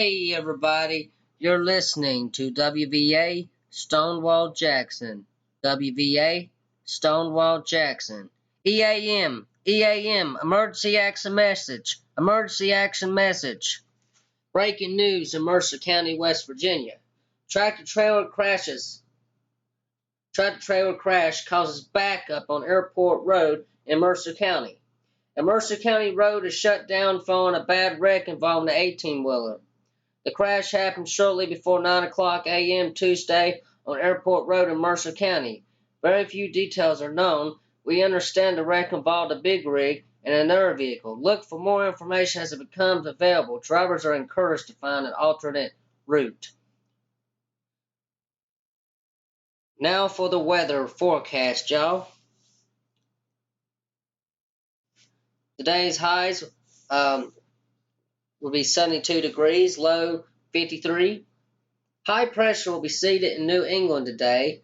Hey everybody, you're listening to WVA Stonewall Jackson. WVA Stonewall Jackson. EAM, emergency action message, emergency action message. Breaking news in Mercer County, West Virginia. Tractor trailer crash causes backup on Airport Road in Mercer County. A Mercer County road is shut down following a bad wreck involving an 18-wheeler. The crash happened shortly before 9 o'clock a.m. Tuesday on Airport Road in Mercer County. Very few details are known. We understand the wreck involved a big rig and another vehicle. Look for more information as it becomes available. Drivers are encouraged to find an alternate route. Now for the weather forecast, y'all. Today's highs will be 72 degrees, low 53. High pressure will be seated in New England today,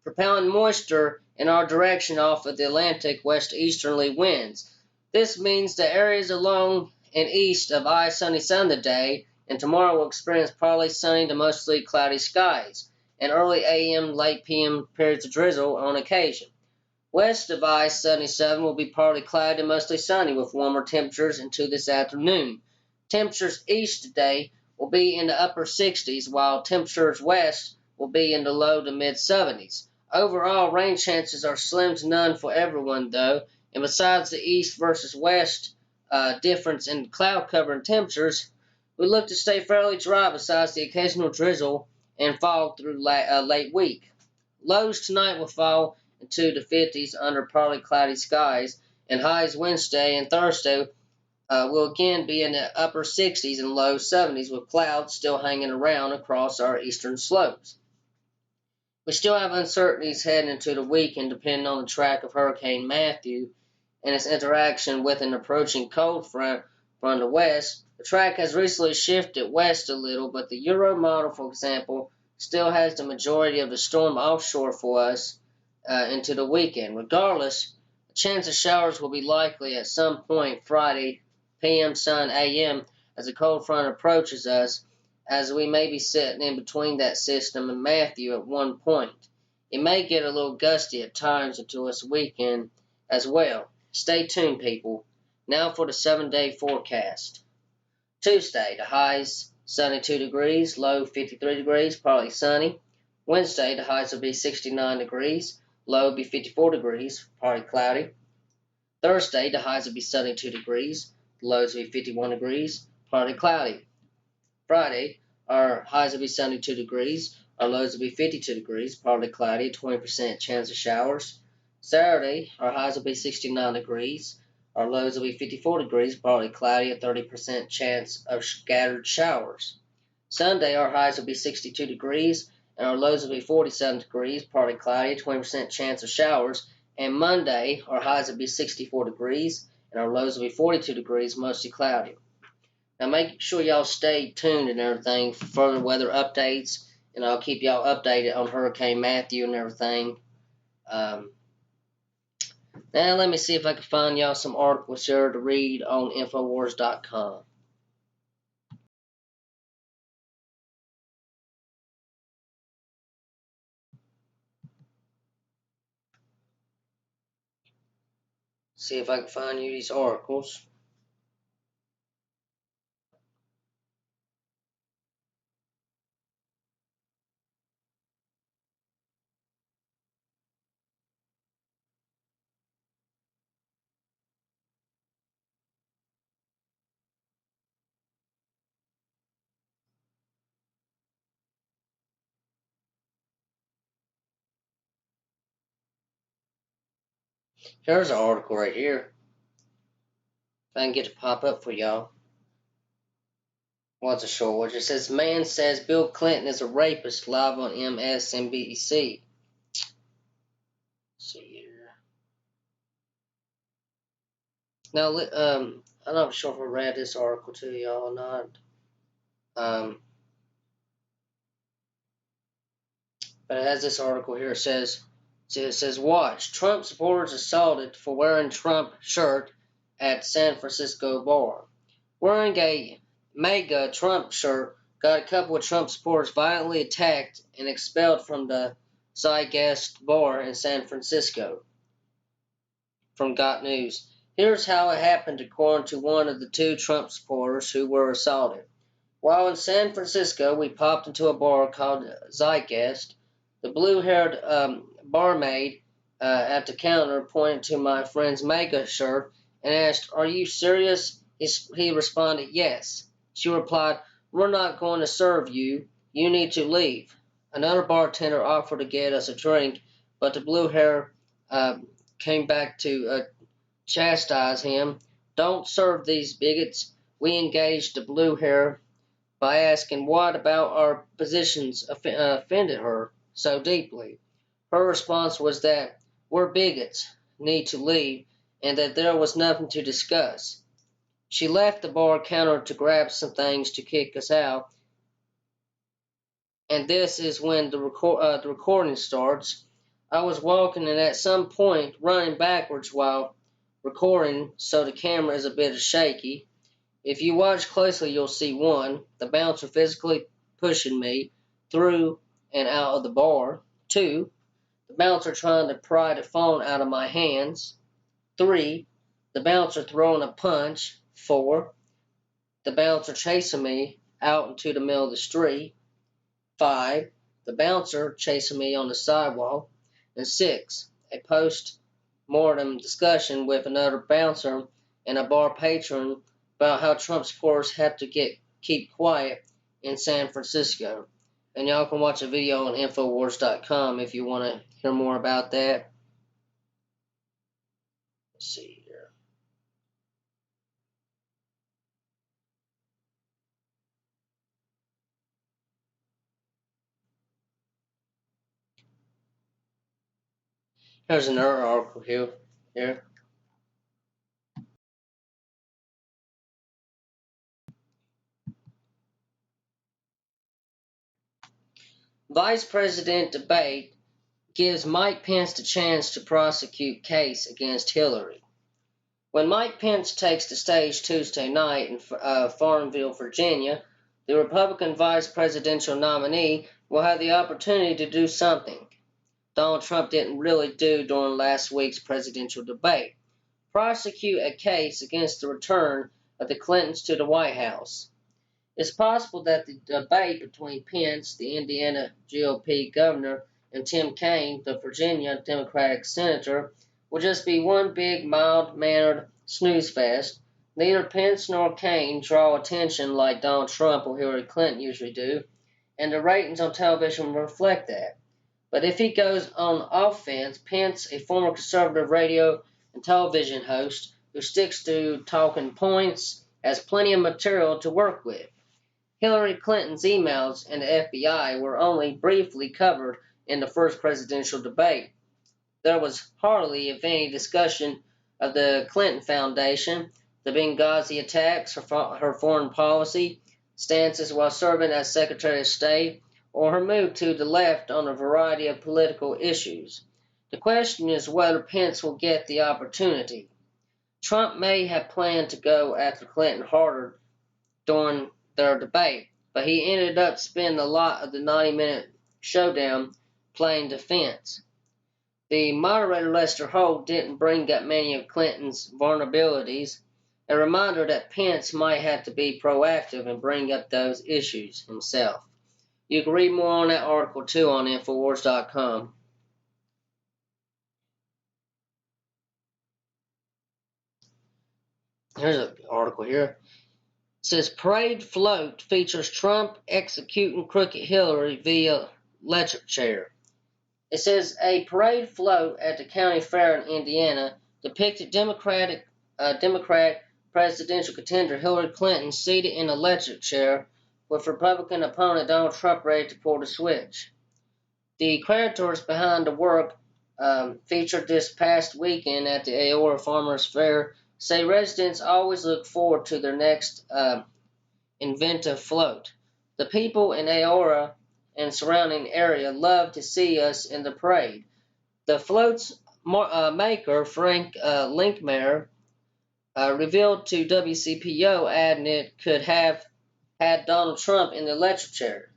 propelling moisture in our direction off of the Atlantic west-easterly winds. This means the areas along and east of sunny sun today and tomorrow will experience partly sunny to mostly cloudy skies and early a.m. late p.m. periods of drizzle on occasion. West of I-77 will be partly cloudy and mostly sunny with warmer temperatures into this afternoon. Temperatures east today will be in the upper 60s, while temperatures west will be in the low to mid 70s. Overall, rain chances are slim to none for everyone, though, and besides the east versus west difference in cloud cover and temperatures, we look to stay fairly dry besides the occasional drizzle and fog through late week. Lows tonight will fall into the 50s under partly cloudy skies, and highs Wednesday and Thursday will again be in the upper 60s and low 70s with clouds still hanging around across our eastern slopes. We still have uncertainties heading into the weekend depending on the track of Hurricane Matthew and its interaction with an approaching cold front from the west. The track has recently shifted west a little, but the Euro model, for example, still has the majority of the storm offshore for us into the weekend. Regardless, a chance of showers will be likely at some point Friday, p.m. sun a.m. as the cold front approaches us, as we may be sitting in between that system and Matthew at one point. It may get a little gusty at times into this weekend as well. Stay tuned, people. Now for the 7-day forecast. Tuesday, the highs 72 degrees, low 53 degrees, partly sunny. Wednesday, the highs will be 69 degrees, low will be 54 degrees, partly cloudy. Thursday, the highs will be 72 degrees, lows will be 51 degrees, partly cloudy. Friday, our highs will be 72 degrees, our lows will be 52 degrees, partly cloudy, 20% chance of showers. Saturday, our highs will be 69 degrees, our lows will be 54 degrees, partly cloudy, a 30% chance of scattered showers. Sunday, our highs will be 62 degrees, and our lows will be 47 degrees, partly cloudy, 20% chance of showers. And Monday, our highs will be 64 degrees, and our lows will be 42 degrees, mostly cloudy. Now make sure y'all stay tuned and everything for further weather updates, and I'll keep y'all updated on Hurricane Matthew and everything. Now let me see if I can find y'all some articles here to read on Infowars.com. See if I can find you these articles. Here's an article right here. If I can get it to pop up for y'all. What's a short? It says, man says Bill Clinton is a rapist, live on MSNBC. Let's see here. Now, I'm not sure if I read this article to y'all or not. But it has this article here. It says, watch, Trump supporters assaulted for wearing Trump shirt at San Francisco bar. Wearing a MAGA Trump shirt got a couple of Trump supporters violently attacked and expelled from the Zeitgeist bar in San Francisco. From Got News. Here's how it happened according to one of the two Trump supporters who were assaulted. While in San Francisco, we popped into a bar called Zeitgeist. The blue-haired barmaid at the counter pointed to my friend's MAGA shirt and asked, "Are you serious?" He responded, "Yes." She replied, "We're not going to serve you. You need to leave." Another bartender offered to get us a drink, but the blue hair came back to chastise him. "Don't serve these bigots." We engaged the blue hair by asking what about our positions offended her so deeply. Her response was that we're bigots, need to leave, and that there was nothing to discuss. She left the bar counter to grab some things to kick us out, and this is when the recording starts. I was walking and at some point running backwards while recording, so the camera is a bit shaky. If you watch closely, you'll see 1, the bouncer physically pushing me through and out of the bar. 2, the bouncer trying to pry the phone out of my hands. 3, the bouncer throwing a punch. 4, the bouncer chasing me out into the middle of the street. 5, the bouncer chasing me on the sidewalk. And 6, a post-mortem discussion with another bouncer and a bar patron about how Trump supporters have to keep quiet in San Francisco. And y'all can watch a video on Infowars.com if you want to hear more about that. Let's see here. Here's another article here. Vice President debate gives Mike Pence the chance to prosecute case against Hillary. When Mike Pence takes the stage Tuesday night in Farmville, Virginia, the Republican vice presidential nominee will have the opportunity to do something Donald Trump didn't really do during last week's presidential debate: prosecute a case against the return of the Clintons to the White House. It's possible that the debate between Pence, the Indiana GOP governor, and Tim Kaine, the Virginia Democratic senator, will just be one big, mild-mannered snooze fest. Neither Pence nor Kaine draw attention like Donald Trump or Hillary Clinton usually do, and the ratings on television will reflect that. But if he goes on offense, Pence, a former conservative radio and television host who sticks to talking points, has plenty of material to work with. Hillary Clinton's emails and the FBI were only briefly covered in the first presidential debate. There was hardly, if any, discussion of the Clinton Foundation, the Benghazi attacks, her foreign policy stances while serving as Secretary of State, or her move to the left on a variety of political issues. The question is whether Pence will get the opportunity. Trump may have planned to go after Clinton harder during their debate, but he ended up spending a lot of the 90-minute showdown playing defense. The moderator Lester Holt didn't bring up many of Clinton's vulnerabilities, a reminder that Pence might have to be proactive and bring up those issues himself. You can read more on that article too on Infowars.com. Here's an article here. It says parade float features Trump executing crooked Hillary via electric chair. It says a parade float at the county fair in Indiana depicted Democrat presidential contender Hillary Clinton seated in an electric chair with Republican opponent Donald Trump ready to pull the switch. The creators behind the work featured this past weekend at the Aora Farmers Fair say residents always look forward to their next inventive float. The people in Aora and surrounding area love to see us in the parade. The float's maker, Frank Linkmeyer, revealed to WCPO, adding it could have had Donald Trump in the electric chair.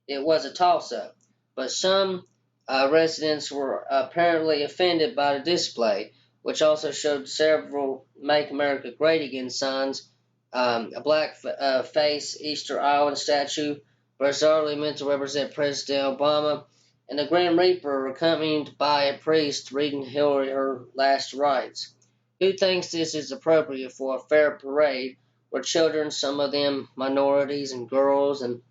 It was a toss-up, but some residents were apparently offended by the display, which also showed several "Make America Great Again" signs, a black face Easter Island statue, bizarrely meant to represent President Obama, and the Grim Reaper accompanied by a priest reading Hillary her last rites. Who thinks this is appropriate for a fair parade where children, some of them minorities and girls, and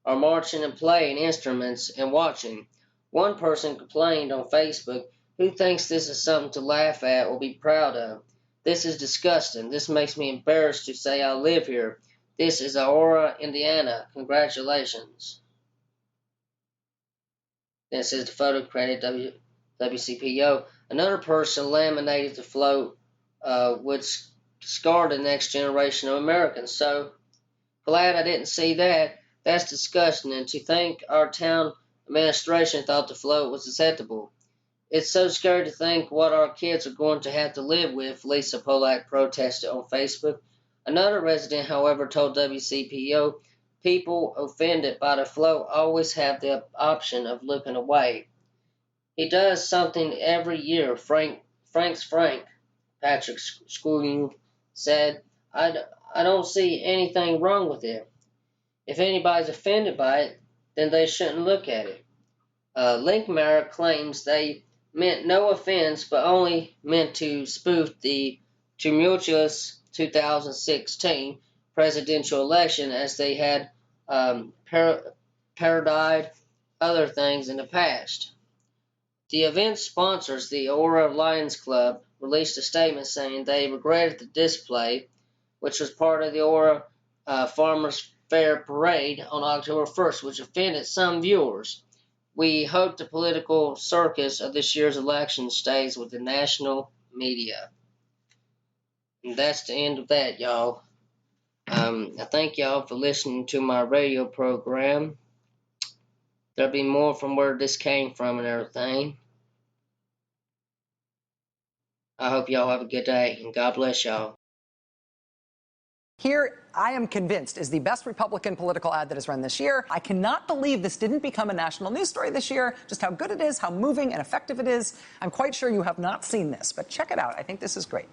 are marching and playing instruments and watching? One person complained on Facebook, "Who thinks this is something to laugh at or be proud of? This is disgusting. This makes me embarrassed to say I live here. This is Aurora, Indiana. Congratulations." This is the photo credit WCPO. Another person laminated the float, which scarred the next generation of Americans. So glad I didn't see that. That's disgusting. And to think our town administration thought the float was acceptable. It's so scary to think what our kids are going to have to live with, Lisa Polak protested on Facebook. Another resident, however, told WCPO, people offended by the float always have the option of looking away. He does something every year, Frank's Frank, Patrick Schooling said. I don't see anything wrong with it. If anybody's offended by it, then they shouldn't look at it. Linkmeyer claims they meant no offense, but only meant to spoof the tumultuous 2016 presidential election, as they had parodied other things in the past. The event sponsors, the Aurora Lions Club, released a statement saying they regretted the display, which was part of the Aurora Farmers Fair Parade on October 1st, which offended some viewers. We hope the political circus of this year's election stays with the national media. And that's the end of that, y'all. I thank y'all for listening to my radio program. There'll be more from where this came from and everything. I hope y'all have a good day, and God bless y'all. Here, I am convinced, is the best Republican political ad that has run this year. I cannot believe this didn't become a national news story this year, just how good it is, how moving and effective it is. I'm quite sure you have not seen this, but check it out. I think this is great.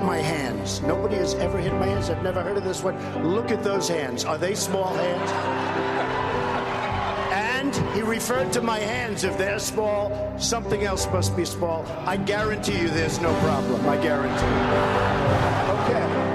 My hands. Nobody has ever hit my hands. I've never heard of this one. Look at those hands. Are they small hands? And he referred to my hands. If they're small, something else must be small. I guarantee you there's no problem. I guarantee you. Okay.